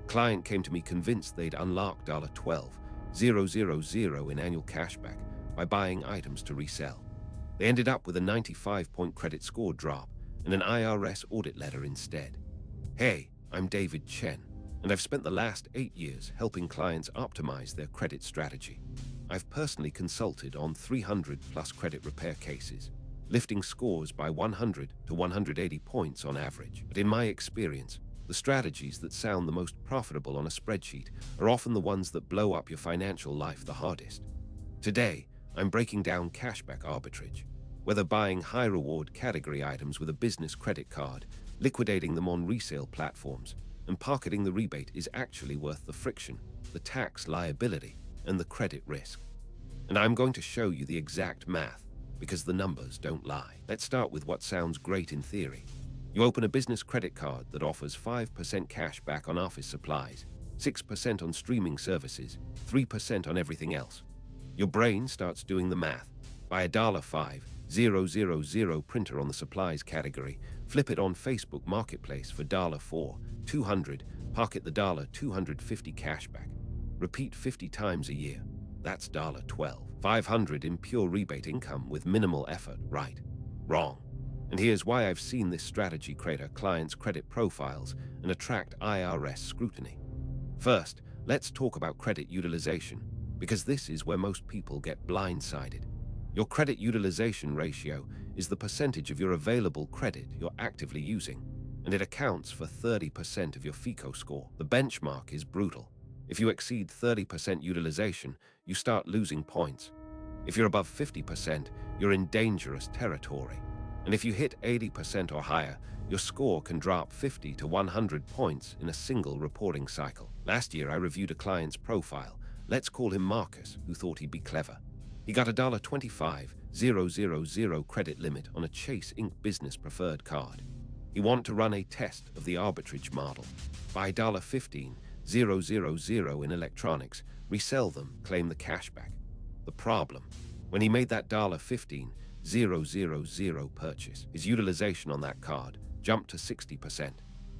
Client came to me convinced they'd unlock $12,000 in annual cashback by buying items to resell. They ended up with a 95-point credit score drop and an IRS audit letter instead. Hey, I'm David Chen, and I've spent the last 8 years helping clients optimize their credit strategy. I've personally consulted on 300-plus credit repair cases, lifting scores by 100 to 180 points on average. But in my experience, the strategies that sound the most profitable on a spreadsheet are often the ones that blow up your financial life the hardest. Today, I'm breaking down cashback arbitrage. Whether buying high-reward category items with a business credit card, liquidating them on resale platforms, and pocketing the rebate is actually worth the friction, the tax liability, and the credit risk. And I'm going to show you the exact math, because the numbers don't lie. Let's start with what sounds great in theory. You open a business credit card that offers 5% cash back on office supplies, 6% on streaming services, 3% on everything else. Your brain starts doing the math. Buy a $5,000 printer on the supplies category, flip it on Facebook Marketplace for $4,200, pocket the $250 cashback. Repeat 50 times a year. That's $12,500 in pure rebate income with minimal effort, right? Wrong. And here's why I've seen this strategy create our clients' credit profiles and attract IRS scrutiny. First, let's talk about credit utilization, because this is where most people get blindsided. Your credit utilization ratio is the percentage of your available credit you're actively using, and it accounts for 30% of your FICO score. The benchmark is brutal. If you exceed 30% utilization, you start losing points. If you're above 50%, you're in dangerous territory. And if you hit 80% or higher, your score can drop 50 to 100 points in a single reporting cycle. Last year, I reviewed a client's profile. Let's call him Marcus, who thought he'd be clever. He got a $25,000 credit limit on a Chase Inc. Business Preferred card. He wanted to run a test of the arbitrage model. Buy $15,000 in electronics, resell them, claim the cashback. The problem, when he made that $15,000 purchase, his utilization on that card jumped to 60%.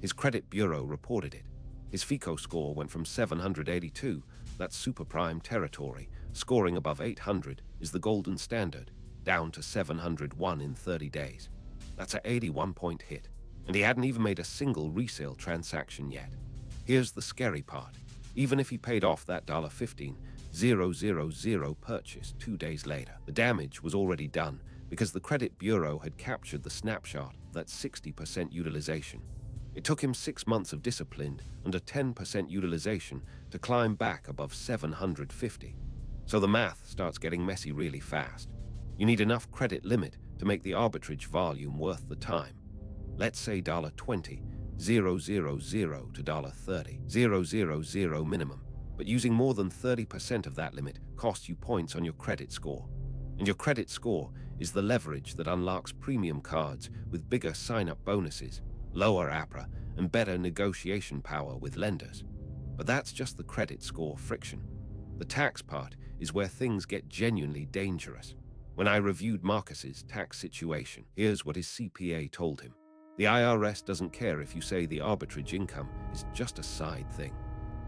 His credit bureau reported it. His FICO score went from 782, that's super prime territory, scoring above 800 is the golden standard, down to 701 in 30 days. That's an 81-point hit, and he hadn't even made a single resale transaction yet. Here's the scary part. Even if he paid off that $15,000 purchase 2 days later, the damage was already done because the credit bureau had captured the snapshot of that 60% utilization. It took him 6 months of discipline and a 10% utilization to climb back above 750. So the math starts getting messy really fast. You need enough credit limit to make the arbitrage volume worth the time. Let's say $20,000 to $30,000 minimum, but using more than 30% of that limit costs you points on your credit score. And your credit score is the leverage that unlocks premium cards with bigger sign-up bonuses, lower APRA, and better negotiation power with lenders. But that's just the credit score friction. The tax part is where things get genuinely dangerous. When I reviewed Marcus's tax situation, here's what his CPA told him. The IRS doesn't care if you say the arbitrage income is just a side thing.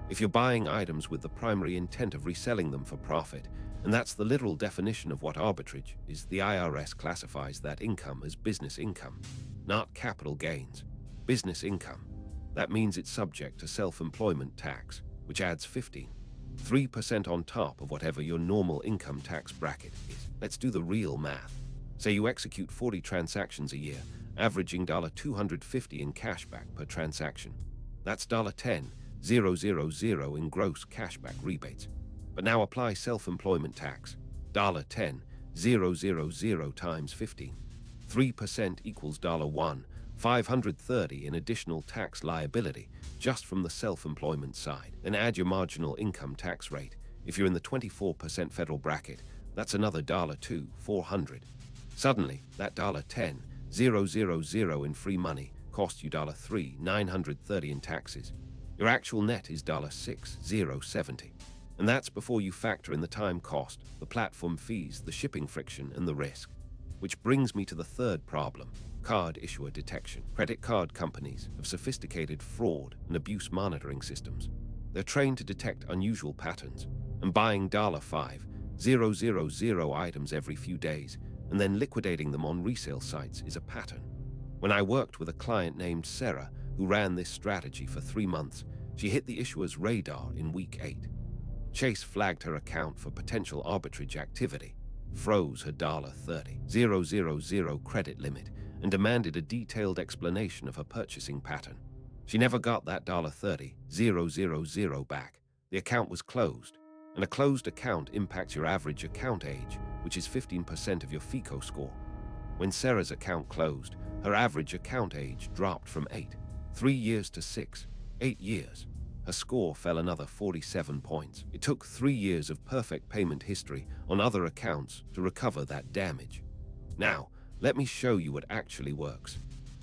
If you're buying items with the primary intent of reselling them for profit, and that's the literal definition of what arbitrage is, the IRS classifies that income as business income, not capital gains. Business income. That means it's subject to self-employment tax, which adds 3% on top of whatever your normal income tax bracket is. Let's do the real math. Say you execute 40 transactions a year, averaging $250 in cashback per transaction. That's $10,000 in gross cashback rebates. But now apply self-employment tax. $10,000 times 15. 3% equals $1,530 in additional tax liability just from the self-employment side. Then add your marginal income tax rate. If you're in the 24% federal bracket, that's another $400. Suddenly, that $10,000 in free money cost you $3,930 in taxes. Your actual net is $6,070. And that's before you factor in the time cost, the platform fees, the shipping friction, and the risk. Which brings me to the third problem: card issuer detection. Credit card companies have sophisticated fraud and abuse monitoring systems. They're trained to detect unusual patterns, and buying $5,000 items every few days and then liquidating them on resale sites is a pattern. When I worked with a client named Sarah who ran this strategy for 3 months, she hit the issuer's radar in week 8. Chase flagged her account for potential arbitrage activity, froze her $30,000 credit limit, and demanded a detailed explanation of her purchasing pattern. She never got that $30,000 back. The account was closed, and a closed account impacts your average account age, which is 15% of your FICO score. When Sarah's account closed, her average account age dropped from 3 years to 8 years. Her score fell another 47 points. It took 3 years of perfect payment history on other accounts to recover that damage. Now, let me show you what actually works.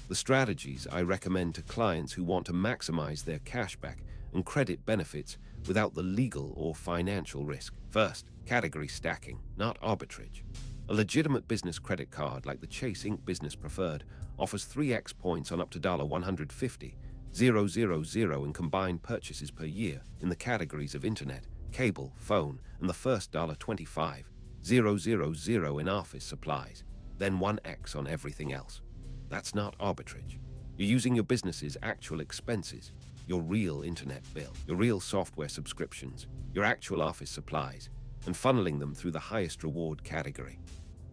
The strategies I recommend to clients who want to maximize their cashback and credit benefits without the legal or financial risk. First, category stacking, not arbitrage. A legitimate business credit card like the Chase Inc. Business Preferred offers 3x points on up to $150,000 in combined purchases per year in the categories of internet, cable, phone, and the first $25,000 in office supplies, then 1x on everything else. That's not arbitrage. You're using your business's actual expenses, your real internet bill, your real software subscriptions, your actual office supplies, and funneling them through the highest reward category.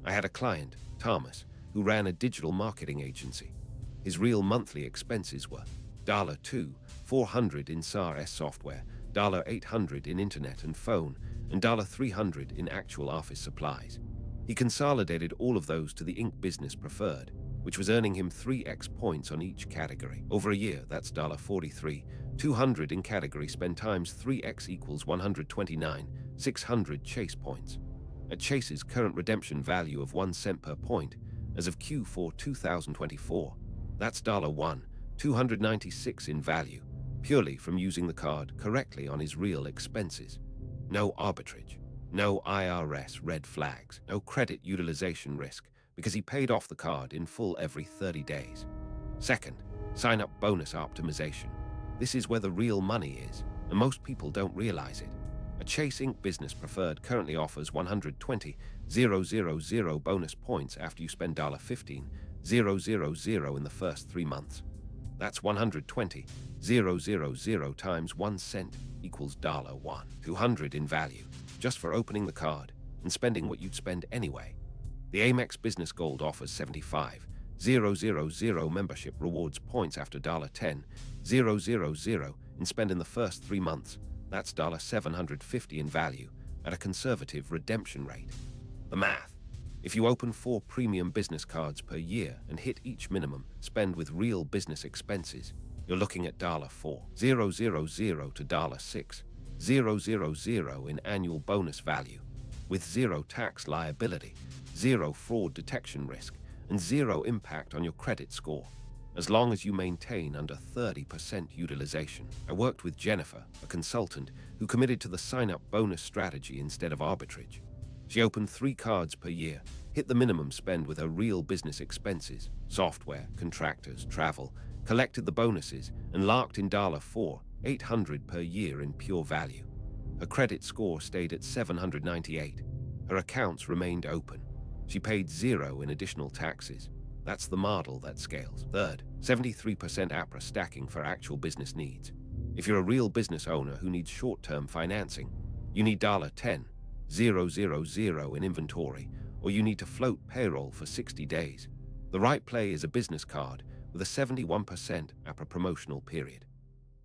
I had a client, Thomas, who ran a digital marketing agency. His real monthly expenses were $2,400 in SaaS software, $800 in internet and phone, and $300 in actual office supplies. He consolidated all of those to the Inc. Business Preferred, which was earning him 3x points on each category. Over a year, that's $43,200 in category spend times 3x equals $129,600 Chase points. At Chase's current redemption value of 1 cent per point, as of Q4 2024, that's $1,296 in value, purely from using the card correctly on his real expenses. No arbitrage, no IRS red flags, no credit utilization risk, because he paid off the card in full every 30 days. Second, sign-up bonus optimization. This is where the real money is, and most people don't realize it. A Chase Inc. Business Preferred currently offers $120,000 bonus points after you spend $15,000 in the first 3 months. That's $120,000 times 1 cent equals $1,200 in value, just for opening the card and spending what you'd spend anyway. The Amex Business Gold offers $75,000 membership rewards points after $10,000 in spend in the first 3 months. That's $750 in value at a conservative redemption rate. The math: if you open 4 premium business cards per year and hit each minimum spend with real business expenses, you're looking at $4,000 to $6,000 in annual bonus value, with 0 tax liability, 0 fraud detection risk, and 0 impact on your credit score, as long as you maintain under 30% utilization. I worked with Jennifer, a consultant, who committed to the sign-up bonus strategy instead of arbitrage. She opened 3 cards per year, hit the minimum spend with her real business expenses, software, contractors, travel, collected the bonuses, and locked in $4,800 per year in pure value. Her credit score stayed at 798. Her accounts remained open. She paid 0 in additional taxes. That's the model that scales. Third, 73% APRA stacking for actual business needs. If you're a real business owner who needs short-term financing, you need $10,000 in inventory, or you need to float payroll for 60 days. The right play is a business card with a 71% APRA promotional period.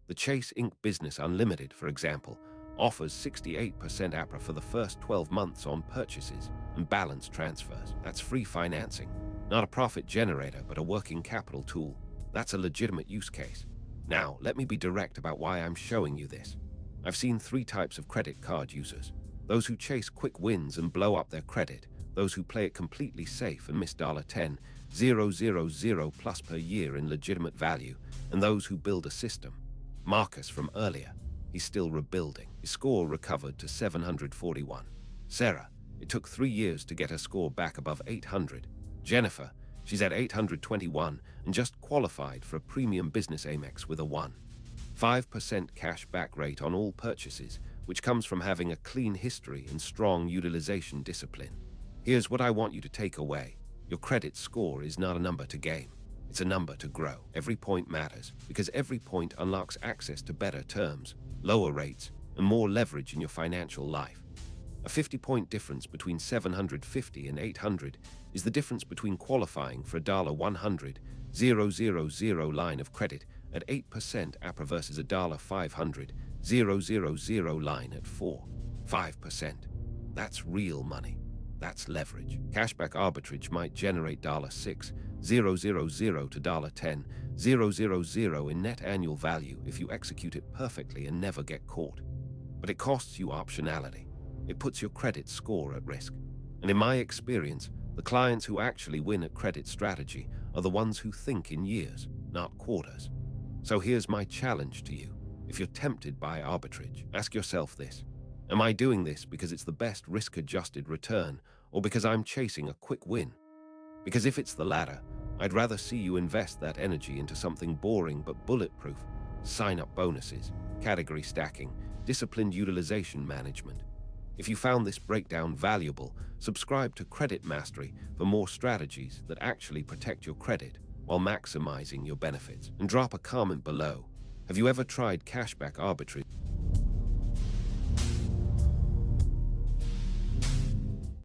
The Chase Inc. Business Unlimited, for example, offers 68% APRA for the first 12 months on purchases and balance transfers. That's free financing, not a profit generator, but a working capital tool. That's a legitimate use case. Now, let me be direct about why I'm showing you this. I've seen 3 types of credit card users: those who chase quick wins and blow up their credit, those who play it completely safe and miss $10,000 plus per year in legitimate value, and those who build a system. Marcus from earlier, he's still rebuilding. His score recovered to 741. Sarah, it took 3 years to get her score back above 800. Jennifer, she's at 821 and just qualified for a premium business Amex with a 1.5% cash back rate on all purchases, which comes from having a clean history and strong utilization discipline. Here's what I want you to take away. Your credit score is not a number to game. It's a number to grow. Every point matters because every point unlocks access to better terms, lower rates, and more leverage in your financial life. A 50-point difference between 750 and 800 is the difference between qualifying for a $100,000 line of credit at 8% APR versus a $500,000 line at 4.5%. That's real money. That's leverage. Cashback arbitrage might generate $6,000 to $10,000 in net annual value if you execute it perfectly and never get caught. But it costs you optionality. It puts your credit score at risk. And in my experience, the clients who actually win at credit strategy are the ones who think in years, not quarters. So here's my challenge to you. If you're tempted by arbitrage, ask yourself this. Am I doing this because it's the best risk-adjusted return or because I'm chasing a quick win? Because if it's the latter, I'd rather see you invest that energy into something boring but bulletproof. Sign-up bonuses, category stacking, disciplined utilization management. If you found this breakdown valuable, subscribe to Credit Mastery for more strategies that actually protect your credit while maximizing your benefits. And drop a comment below. Have you ever tried cashback arbitrage?